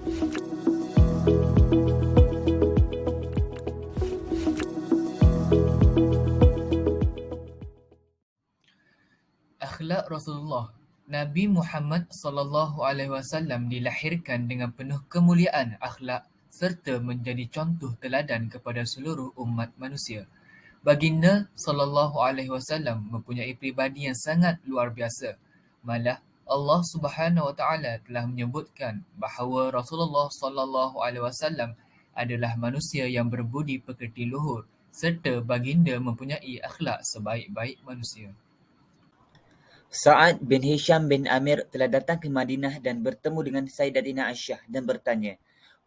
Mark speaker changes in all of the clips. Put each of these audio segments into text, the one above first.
Speaker 1: Akhlak Rasulullah. Nabi Muhammad SAW dilahirkan dengan penuh kemuliaan akhlak serta menjadi contoh teladan kepada seluruh umat manusia. Baginda SAW mempunyai pribadi yang sangat luar biasa. Malah Allah Subhanahu Wa Taala telah menyebutkan bahawa Rasulullah SAW adalah manusia yang berbudi pekerti luhur serta baginda mempunyai akhlak sebaik-baik manusia.
Speaker 2: Sa'ad bin Hisham bin Amir telah datang ke Madinah dan bertemu dengan Sayyidatina Aisyah dan bertanya,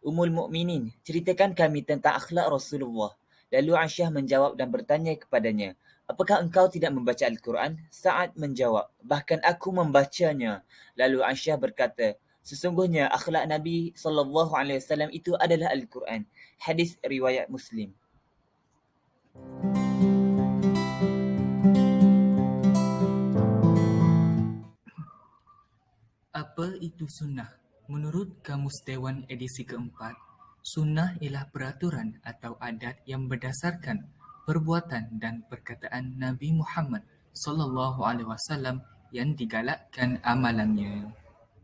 Speaker 2: Ummul Mukminin, ceritakan kami tentang akhlak Rasulullah. Lalu Aisyah menjawab dan bertanya kepadanya, apakah engkau tidak membaca Al-Quran? Sa'ad menjawab, bahkan aku membacanya. Lalu Aisyah berkata, sesungguhnya akhlak Nabi SAW itu adalah Al-Quran. Hadis riwayat Muslim.
Speaker 1: Apa itu sunnah? Menurut Kamus Dewan edisi keempat, sunnah ialah peraturan atau adat yang berdasarkan perbuatan dan perkataan Nabi Muhammad SAW yang digalakkan amalannya.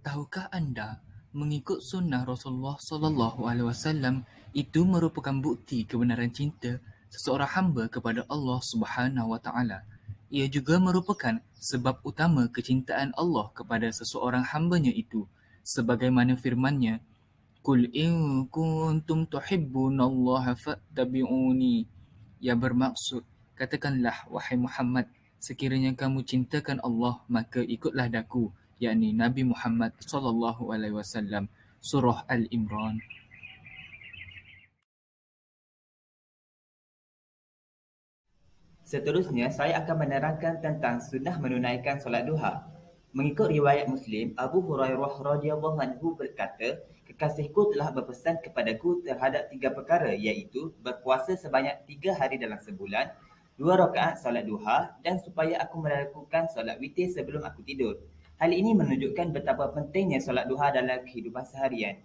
Speaker 1: Tahukah anda, mengikut sunnah Rasulullah SAW itu merupakan bukti kebenaran cinta seseorang hamba kepada Allah Subhanahu Wa Taala. Ia juga merupakan sebab utama kecintaan Allah kepada seseorang hambanya itu, sebagaimana firman-Nya, "Qul in kuntum tuhibbunallaha fattabi'uni." Yang bermaksud, katakanlah wahai Muhammad, sekiranya kamu cintakan Allah, maka ikutlah daku, yakni Nabi Muhammad SAW. Surah Al-Imran.
Speaker 2: Seterusnya, saya akan menerangkan tentang sunnah menunaikan solat duha. Mengikut riwayat Muslim, Abu Hurairah radhiyallahu anhu berkata, kekasihku telah berpesan kepadaku terhadap 3 perkara, iaitu berpuasa sebanyak 3 hari dalam sebulan, 2 rakaat solat duha, dan supaya aku melakukan solat witir sebelum aku tidur. Hal ini menunjukkan betapa pentingnya solat duha dalam kehidupan seharian.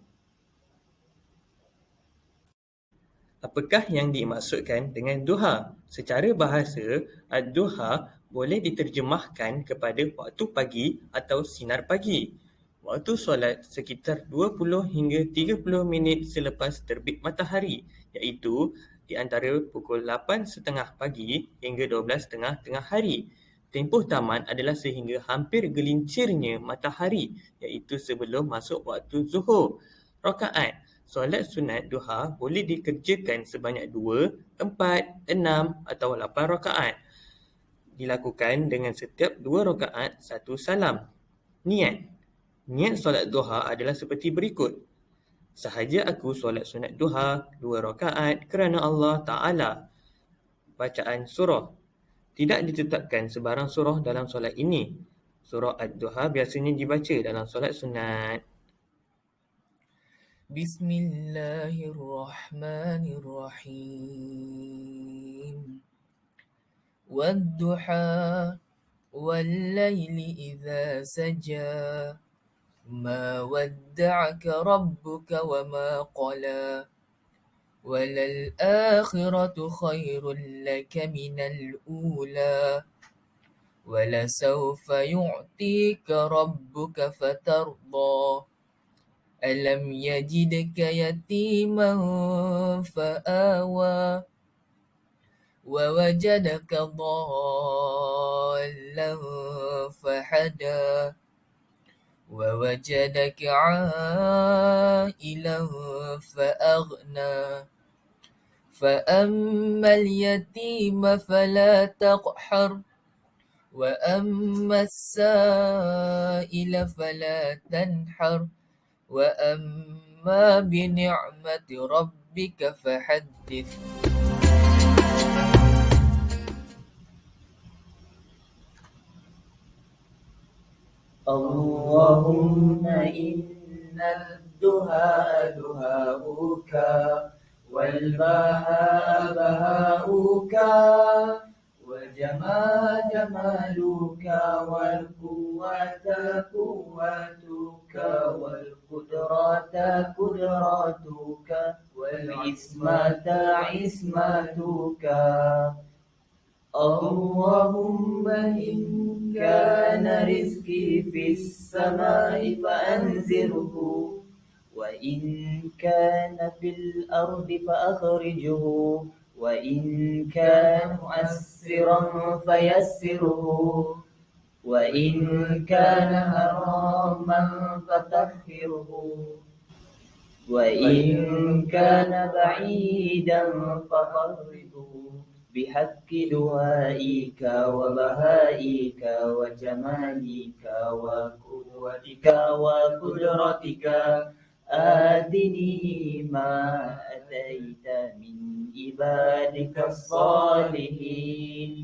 Speaker 3: Apakah yang dimaksudkan dengan duha? Secara bahasa, ad-duha boleh diterjemahkan kepada waktu pagi atau sinar pagi. Waktu solat sekitar 20 hingga 30 minit selepas terbit matahari, iaitu di antara pukul 8.30 pagi hingga 12.30 tengah hari. Tempoh taman adalah sehingga hampir gelincirnya matahari, iaitu sebelum masuk waktu zuhur. Rakaat. Solat sunat duha boleh dikerjakan sebanyak 2, 4, 6 atau 8 rakaat. Dilakukan dengan setiap 2 rakaat 1 salam. Niat. Niat solat duha adalah seperti berikut. Sahaja aku solat sunat duha 2 rakaat kerana Allah Ta'ala. Bacaan surah. Tidak ditetapkan sebarang surah dalam solat ini. Surah Ad-Duha biasanya dibaca dalam solat sunat.
Speaker 1: Bismillahirrahmanirrahim. Wadduha wal-laili idza saja. Ma wadda'aka rabbuka wa ma qala. Walal-akhiratu khairun laka minal ula. Walasawfa yu'tika rabbuka fatarda. Alam yajidka yatiman fa'awa. Wawajadaka dhallan fahada. Wawajadaka 'ailan fa'aghna. فأما اليتيم فلا تقهر وأما السائل فلا تنحر وأما بنعمة ربك فحدث.
Speaker 2: اللهم إن الدهاء دهاؤك والبهاء بهاؤك والجمال جمالك والقوة قوتك والقدرة قدرتك عصمتك اللهم إن كان رزقي في السماء فأنزله وإن كان في الأرض فأخرجه وإن كان مؤثرا فيسره وإن كان حراما فطهره وإن كان بعيدا فقربه بحق دعائك وبهائك وجمالك وقوتك وقدرتك آتني ما أتيت من عبادك الصالحين.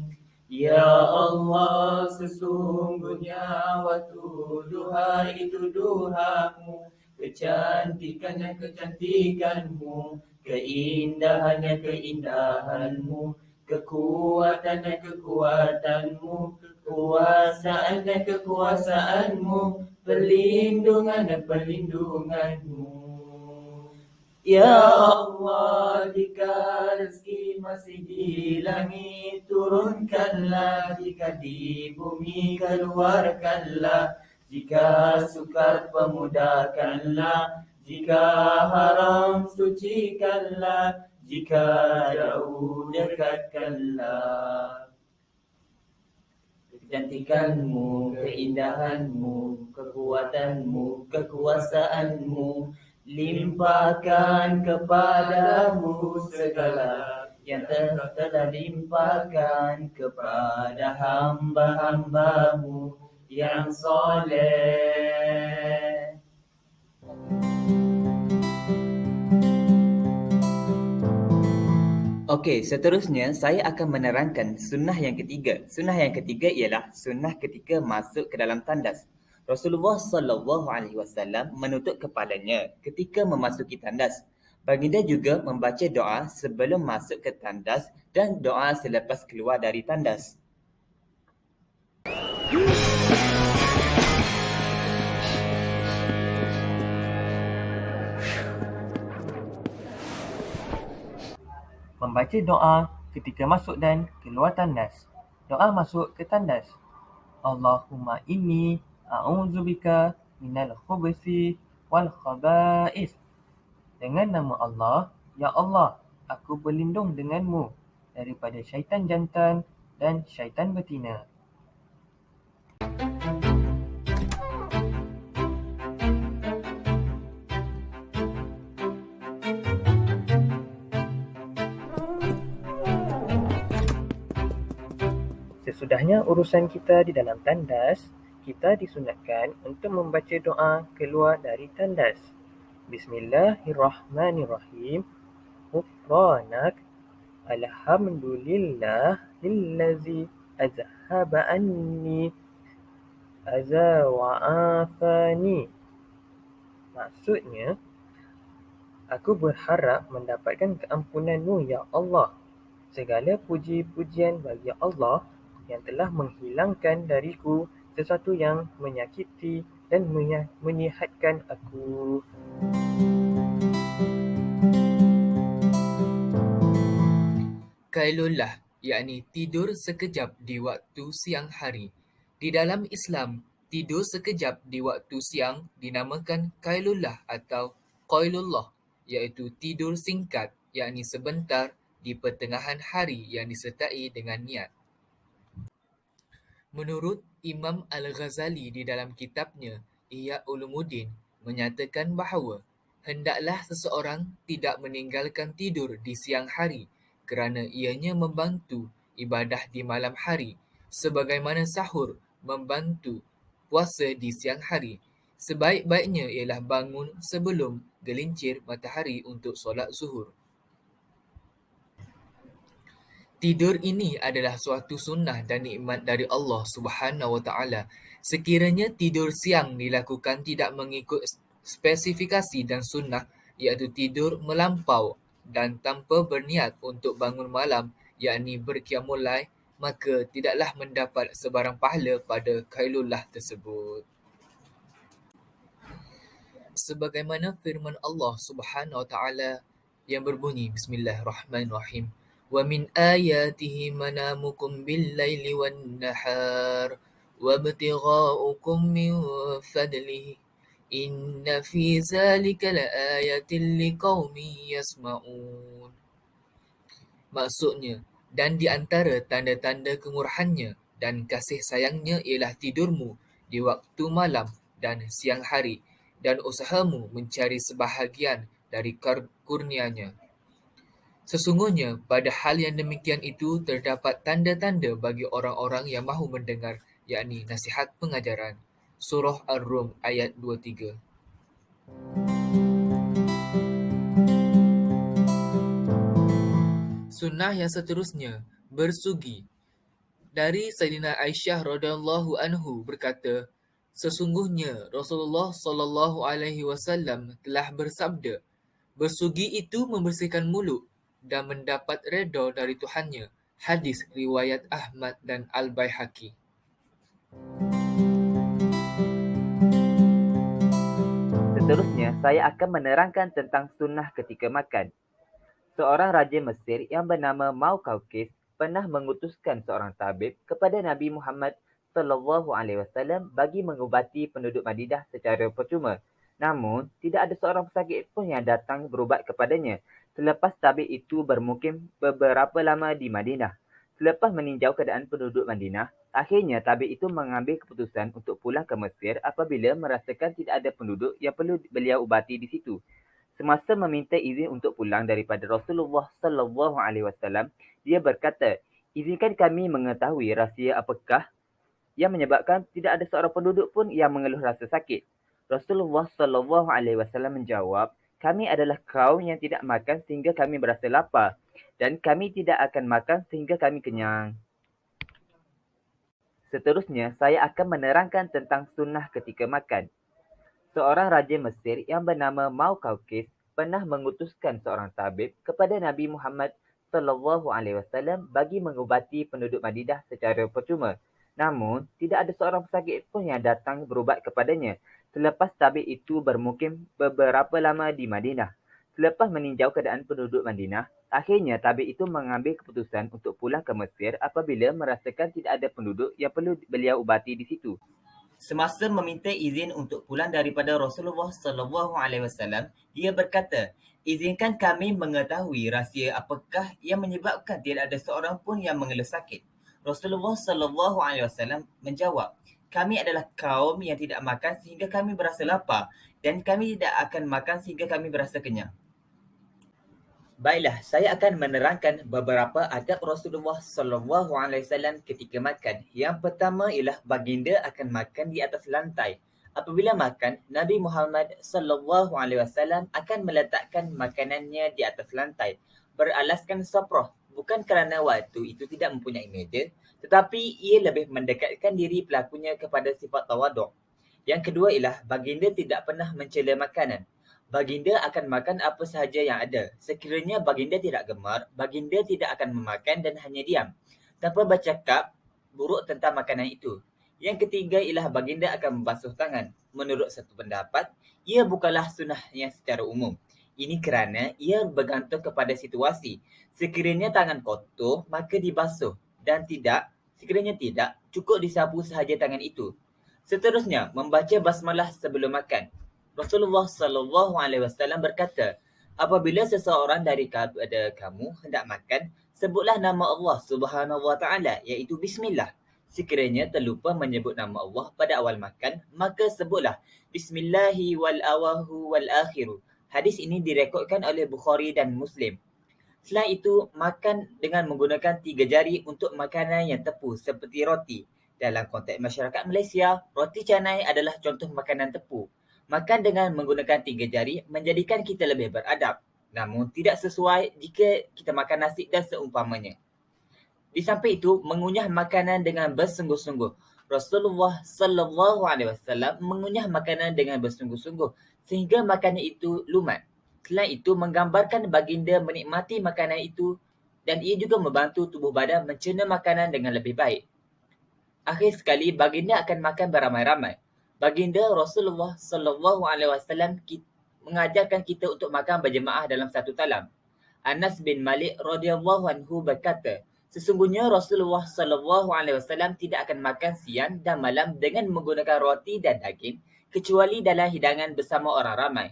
Speaker 2: Ya Allah, sesungguhnya waktu duha itu duhamu, kecantikannya kecantikanmu, keindahannya keindahanmu, kekuatannya kekuatanmu, kekuasaannya kekuasaanmu, perlindungannya perlindunganmu. Ya Allah, jika rezeki masih di langit, turunkanlah. Jika di bumi, keluarkanlah. Jika sukar, pemudahkanlah. Jika haram, sucikanlah. Jika jauh, dekatkanlah. Kecantikanmu, keindahanmu, kekuatanmu, kekuasaanmu, limpahkan kepadamu segala yang telah limpahkan kepada hamba-hambamu yang soleh. Okey, seterusnya saya akan menerangkan sunnah yang ketiga. Sunnah yang ketiga ialah sunnah ketika masuk ke dalam tandas. Rasulullah SAW menutup kepalanya ketika memasuki tandas. Baginda juga membaca doa sebelum masuk ke tandas dan doa selepas keluar dari tandas.
Speaker 3: Membaca doa ketika masuk dan keluar tandas. Doa masuk ke tandas. Allahumma inni a'udzubika minal khubuthi wal khaba'ith. Dengan nama Allah, ya Allah, aku berlindung denganmu daripada syaitan jantan dan syaitan betina. Sesudahnya urusan kita di dalam tandas, kita disunatkan untuk membaca doa keluar dari tandas. Bismillahirrahmanirrahim. Ghufranak. Alhamdulillah lillazi azhaba anni aza wa afani. Maksudnya, aku berharap mendapatkan keampunan-Mu, ya Allah. Segala puji-pujian bagi Allah yang telah menghilangkan dariku sesuatu yang menyakiti dan menyihatkan aku.
Speaker 1: Qailullah, yakni tidur sekejap di waktu siang hari. Di dalam Islam, tidur sekejap di waktu siang dinamakan qailullah atau qailullah, iaitu tidur singkat, yakni sebentar di pertengahan hari yang disertai dengan niat. Menurut Imam Al-Ghazali di dalam kitabnya Ihya Ulumuddin menyatakan bahawa hendaklah seseorang tidak meninggalkan tidur di siang hari kerana ianya membantu ibadah di malam hari, sebagaimana sahur membantu puasa di siang hari. Sebaik-baiknya ialah bangun sebelum gelincir matahari untuk solat zuhur. Tidur ini adalah suatu sunnah dan nikmat dari Allah Subhanahu Wa Taala. Sekiranya tidur siang dilakukan tidak mengikut spesifikasi dan sunnah, iaitu tidur melampau dan tanpa berniat untuk bangun malam, yakni berqiyamul lail, maka tidaklah mendapat sebarang pahala pada qailullah tersebut. Sebagaimana firman Allah Subhanahu Wa Taala yang berbunyi, Bismillahirrahmanirrahim. ومن آياته منامكم بالليل والنهار وابتغاؤكم من فضله إن في ذلك لآية لقوم يسمعون. Maksudnya, dan di antara tanda-tanda kemurahannya dan kasih sayangnya ialah tidurmu di waktu malam dan siang hari dan usahamu mencari sebahagian dari kurnianya. Sesungguhnya, pada hal yang demikian itu terdapat tanda-tanda bagi orang-orang yang mahu mendengar, yakni nasihat pengajaran. Surah Ar-Rum ayat 23. Sunnah yang seterusnya, bersugi. Dari Sayyidina Aisyah radhiyallahu anhu berkata, sesungguhnya Rasulullah sallallahu alaihi wasallam telah bersabda, bersugi itu membersihkan mulut dan mendapat redha dari Tuhannya. Hadis riwayat Ahmad dan Al-Baihaqi.
Speaker 2: Seterusnya, saya akan menerangkan tentang sunnah ketika makan. Seorang raja Mesir yang bernama Muqawqis pernah mengutuskan seorang tabib kepada Nabi Muhammad SAW bagi mengubati penduduk Madinah secara percuma. Namun, tidak ada seorang pesakit pun yang datang berubat kepadanya selepas tabib itu bermukim beberapa lama di Madinah. Selepas meninjau keadaan penduduk Madinah, akhirnya tabib itu mengambil keputusan untuk pulang ke Mesir apabila merasakan tidak ada penduduk yang perlu beliau ubati di situ. Semasa meminta izin untuk pulang daripada Rasulullah SAW, dia berkata, izinkan kami mengetahui rahsia apakah yang menyebabkan tidak ada seorang penduduk pun yang mengeluh rasa sakit. Rasulullah SAW menjawab, kami adalah kaum yang tidak makan sehingga kami berasa lapar dan kami tidak akan makan sehingga kami kenyang. Seterusnya, saya akan menerangkan tentang sunnah ketika makan. Seorang raja Mesir yang bernama Muqawqis pernah mengutuskan seorang tabib kepada Nabi Muhammad SAW bagi mengubati penduduk Madinah secara percuma. Namun, tidak ada seorang pesakit pun yang datang berubat kepadanya selepas tabib itu bermukim beberapa lama di Madinah. Selepas meninjau keadaan penduduk Madinah, akhirnya tabib itu mengambil keputusan untuk pulang ke Mesir apabila merasakan tidak ada penduduk yang perlu beliau ubati di situ. Semasa meminta izin untuk pulang daripada Rasulullah SAW, dia berkata, izinkan kami mengetahui rahsia apakah yang menyebabkan tidak ada seorang pun yang mengeluh sakit. Rasulullah SAW menjawab, kami adalah kaum yang tidak makan sehingga kami berasa lapar dan kami tidak akan makan sehingga kami berasa kenyang. Baiklah, saya akan menerangkan beberapa adab Rasulullah SAW ketika makan. Yang pertama ialah baginda akan makan di atas lantai. Apabila makan, Nabi Muhammad SAW akan meletakkan makanannya di atas lantai, beralaskan saprah, bukan kerana waktu itu tidak mempunyai meja, tetapi ia lebih mendekatkan diri pelakunya kepada sifat tawaduk. Yang kedua ialah baginda tidak pernah mencela makanan. Baginda akan makan apa sahaja yang ada. Sekiranya baginda tidak gemar, baginda tidak akan memakan dan hanya diam, tanpa bercakap buruk tentang makanan itu. Yang ketiga ialah baginda akan membasuh tangan. Menurut satu pendapat, ia bukanlah sunnah yang secara umum. Ini kerana ia bergantung kepada situasi. Sekiranya tangan kotor, maka dibasuh. Dan sekiranya tidak, cukup disapu sahaja tangan itu. Seterusnya, membaca basmalah sebelum makan. Rasulullah SAW berkata, apabila seseorang daripada kamu hendak makan, sebutlah nama Allah Subhanahu Wa Taala, iaitu Bismillah. Sekiranya terlupa menyebut nama Allah pada awal makan, maka sebutlah Bismillahi wal awahu wal akhiru. Hadis ini direkodkan oleh Bukhari dan Muslim. Selain itu, makan dengan menggunakan 3 jari untuk makanan yang tepu seperti roti. Dalam konteks masyarakat Malaysia, roti canai adalah contoh makanan tepu. Makan dengan menggunakan 3 jari menjadikan kita lebih beradab. Namun tidak sesuai jika kita makan nasi dan seumpamanya. Di samping itu, mengunyah makanan dengan bersungguh-sungguh. Rasulullah SAW mengunyah makanan dengan bersungguh-sungguh sehingga makanan itu lumat. Selain itu, menggambarkan baginda menikmati makanan itu dan ia juga membantu tubuh badan mencerna makanan dengan lebih baik. Akhir sekali, baginda akan makan beramai-ramai. Baginda Rasulullah SAW mengajarkan kita untuk makan berjemaah dalam satu talam. Anas bin Malik radhiyallahu anhu berkata, sesungguhnya Rasulullah sallallahu alaihi wasallam tidak akan makan siang dan malam dengan menggunakan roti dan daging kecuali dalam hidangan bersama orang ramai.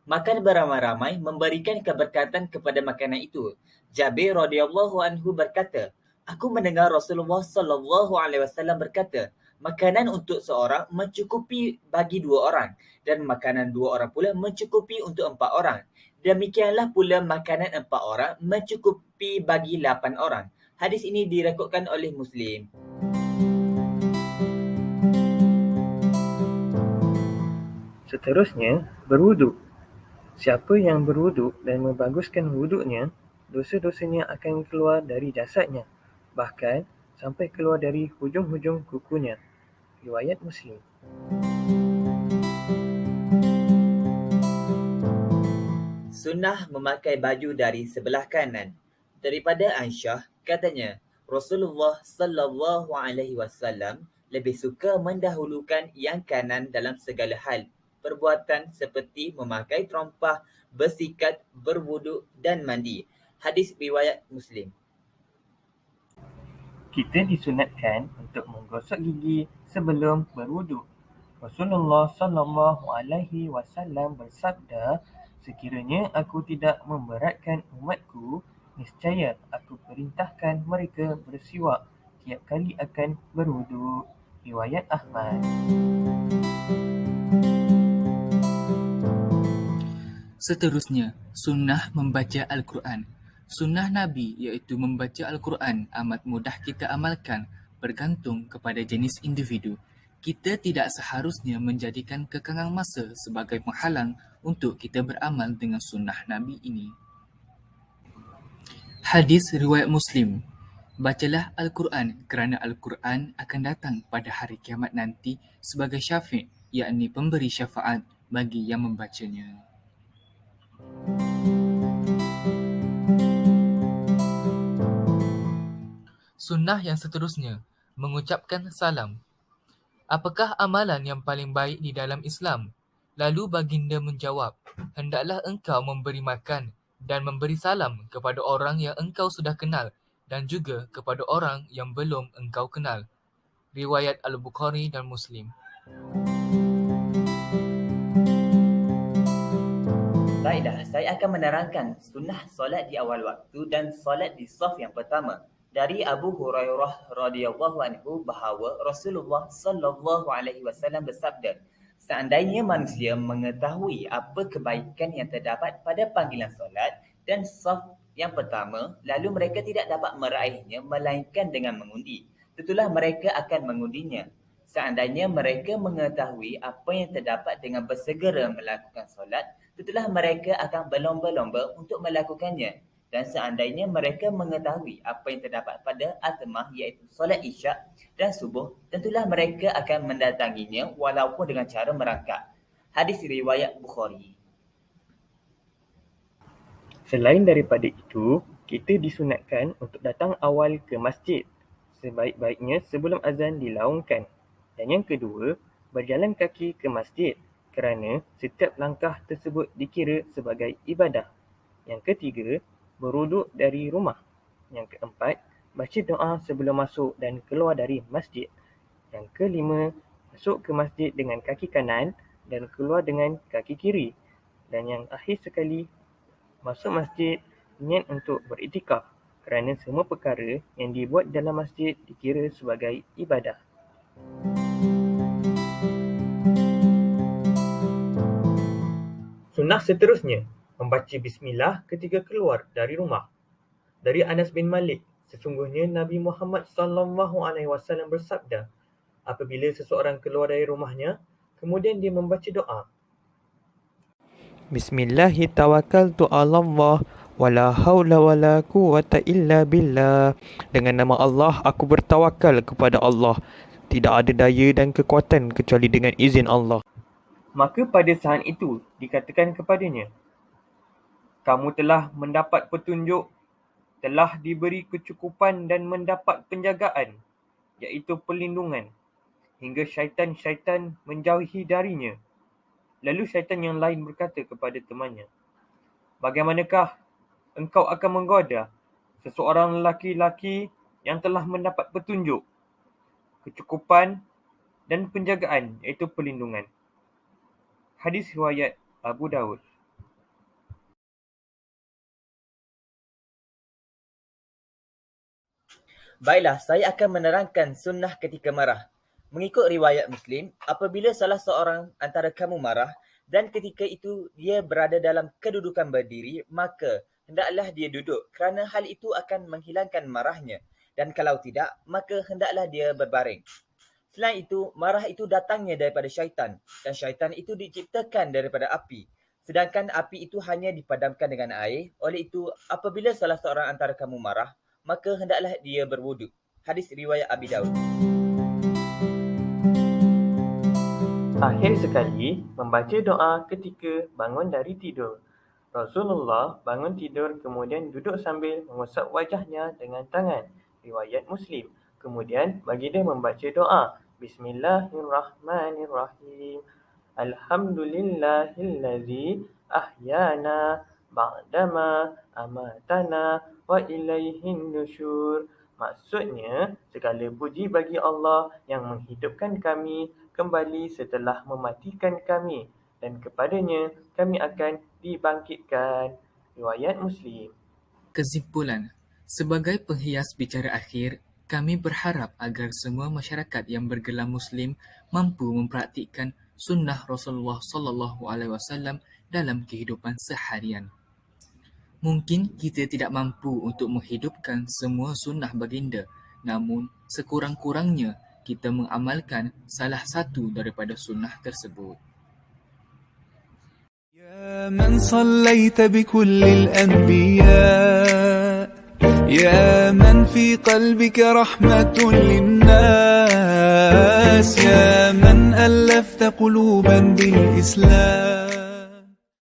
Speaker 2: Makan beramai-ramai memberikan keberkatan kepada makanan itu. Jabir radhiyallahu anhu berkata, aku mendengar Rasulullah sallallahu alaihi wasallam berkata, makanan untuk seorang mencukupi bagi 2 orang dan makanan 2 orang pula mencukupi untuk 4 orang. Demikianlah pula makanan 4 orang mencukupi bagi 8 orang. Hadis ini direkodkan oleh Muslim.
Speaker 3: Seterusnya, berwuduk. Siapa yang berwuduk dan membaguskan wuduknya, dosa-dosanya akan keluar dari jasadnya, bahkan sampai keluar dari hujung-hujung kukunya. Riwayat Muslim.
Speaker 2: Sunnah memakai baju dari sebelah kanan. Daripada Aisyah, katanya, Rasulullah sallallahu alaihi wasallam lebih suka mendahulukan yang kanan dalam segala hal. Perbuatan seperti memakai terompah, bersikat, berwuduk dan mandi. Hadis riwayat Muslim.
Speaker 3: Kita disunatkan untuk menggosok gigi sebelum berwuduk. Rasulullah sallallahu alaihi wasallam bersabda, sekiranya aku tidak memberatkan umatku, niscaya aku perintahkan mereka bersiwak tiap kali akan berwuduk. Riwayat Ahmad.
Speaker 1: Seterusnya, sunnah membaca Al-Quran. Sunnah Nabi iaitu membaca Al-Quran amat mudah kita amalkan bergantung kepada jenis individu. Kita tidak seharusnya menjadikan kekangan masa sebagai penghalang untuk kita beramal dengan sunnah Nabi ini. Hadis riwayat Muslim. Bacalah Al-Quran kerana Al-Quran akan datang pada hari kiamat nanti sebagai syafiq, yakni pemberi syafaat bagi yang membacanya. Sunnah yang seterusnya, mengucapkan salam. Apakah amalan yang paling baik di dalam Islam? Lalu baginda menjawab, hendaklah engkau memberi makan dan memberi salam kepada orang yang engkau sudah kenal dan juga kepada orang yang belum engkau kenal. Riwayat Al-Bukhari dan Muslim.
Speaker 2: Baiklah, saya akan menerangkan sunnah solat di awal waktu dan solat di saf yang pertama. Dari Abu Hurairah radhiyallahu anhu bahawa Rasulullah sallallahu alaihi wasallam bersabda, seandainya manusia mengetahui apa kebaikan yang terdapat pada panggilan solat dan saf yang pertama, lalu mereka tidak dapat meraihnya melainkan dengan mengundi, tentulah mereka akan mengundinya. Seandainya mereka mengetahui apa yang terdapat dengan bersegera melakukan solat, tentulah mereka akan berlomba-lomba untuk melakukannya. Dan seandainya mereka mengetahui apa yang terdapat pada atmah iaitu solat isyak dan subuh, tentulah mereka akan mendatanginya walaupun dengan cara merangkak. Hadis riwayat Bukhari.
Speaker 3: Selain daripada itu, kita disunatkan untuk datang awal ke masjid, sebaik-baiknya sebelum azan dilaungkan. Dan yang kedua, berjalan kaki ke masjid kerana setiap langkah tersebut dikira sebagai ibadah. Yang ketiga, berwuduk dari rumah. Yang keempat, baca doa sebelum masuk dan keluar dari masjid. Yang kelima, masuk ke masjid dengan kaki kanan dan keluar dengan kaki kiri. Dan yang akhir sekali, masuk masjid niat untuk beriktikaf kerana semua perkara yang dibuat dalam masjid dikira sebagai ibadah. Sunnah seterusnya, membaca bismillah ketika keluar dari rumah. Dari Anas bin Malik, sesungguhnya Nabi Muhammad SAW bersabda, apabila seseorang keluar dari rumahnya, kemudian dia membaca doa, Bismillahi tawakkaltu ala Allah wala haula wala quwwata illa billah. Dengan nama Allah aku bertawakal kepada Allah. Tidak ada daya dan kekuatan kecuali dengan izin Allah. Maka pada saat itu dikatakan kepadanya, kamu telah mendapat petunjuk, telah diberi kecukupan dan mendapat penjagaan, iaitu perlindungan, hingga syaitan-syaitan menjauhi darinya. Lalu syaitan yang lain berkata kepada temannya, bagaimanakah engkau akan menggoda seseorang lelaki-lelaki yang telah mendapat petunjuk, kecukupan dan penjagaan iaitu perlindungan. Hadis riwayat Abu Daud.
Speaker 2: Baiklah, saya akan menerangkan sunnah ketika marah. Mengikut riwayat Muslim, apabila salah seorang antara kamu marah dan ketika itu dia berada dalam kedudukan berdiri, maka hendaklah dia duduk kerana hal itu akan menghilangkan marahnya. Dan kalau tidak, maka hendaklah dia berbaring. Selain itu, marah itu datangnya daripada syaitan dan syaitan itu diciptakan daripada api. Sedangkan api itu hanya dipadamkan dengan air. Oleh itu, apabila salah seorang antara kamu marah, maka hendaklah dia berwuduk. Hadis riwayat Abi Daud.
Speaker 3: Akhir sekali, membaca doa ketika bangun dari tidur. Rasulullah bangun tidur kemudian duduk sambil mengusap wajahnya dengan tangan. Riwayat Muslim. Kemudian baginda membaca doa. Bismillahirrahmanirrahim. Alhamdulillahillazi ahyana ba'dama amatana wa ilaihin nusyur. Maksudnya, segala puji bagi Allah yang menghidupkan kami kembali setelah mematikan kami dan kepadanya kami akan dibangkitkan. Riwayat Muslim.
Speaker 1: Kesimpulan, sebagai penghias bicara akhir, kami berharap agar semua masyarakat yang bergelar Muslim mampu mempraktikkan sunnah Rasulullah SAW dalam kehidupan seharian. Mungkin kita tidak mampu untuk menghidupkan semua sunnah baginda, namun sekurang-kurangnya kita mengamalkan salah satu daripada sunnah tersebut.
Speaker 4: يا من صليت بكل الأنبياء يا من في قلبك رحمة للناس يا من ألفت قلوبا بالإسلام